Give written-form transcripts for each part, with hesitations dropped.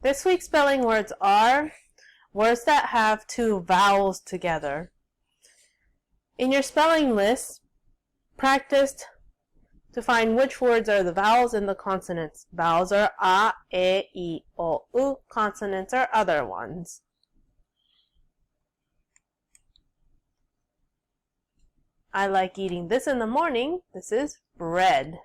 This week's spelling words are words that have two vowels together. In your spelling list, practice to find which words are the vowels and the consonants. Vowels are a, e, I, o, u. Consonants are other ones. I like eating this in the morning. This is bread.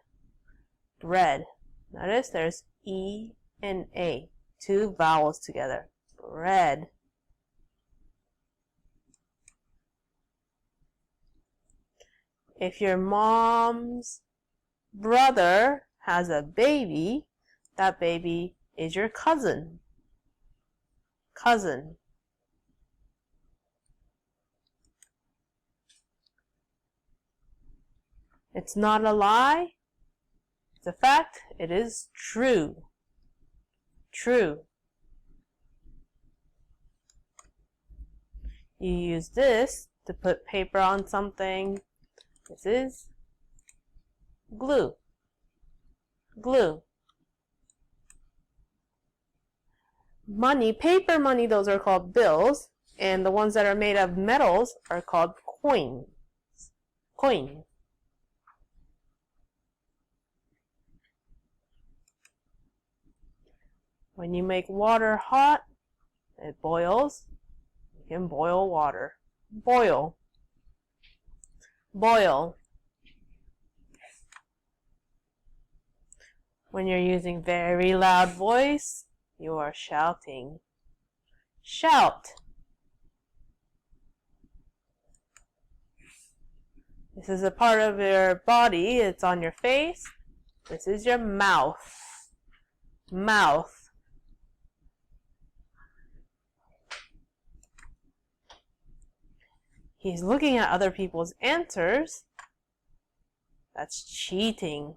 Bread. Notice there's E and A. Two vowels together. Bread. If your mom's brother has a baby, that baby is your cousin. Cousin. It's not a lie. It's a fact. It is true. True. You use this to put paper on something. This is glue. Glue. Money, paper money, those are called bills. And the ones that are made of metals are called coins. Coin. When you make water hot, it boils. You can boil water. Boil. Boil. When you're using very loud voice, you are shouting. Shout. This is a part of your body. It's on your face. This is your mouth. Mouth. He's looking at other people's answers. That's cheating.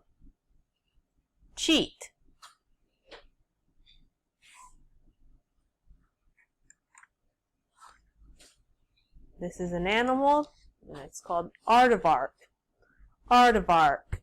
Cheat. This is an animal, and it's called aardvark. Aardvark.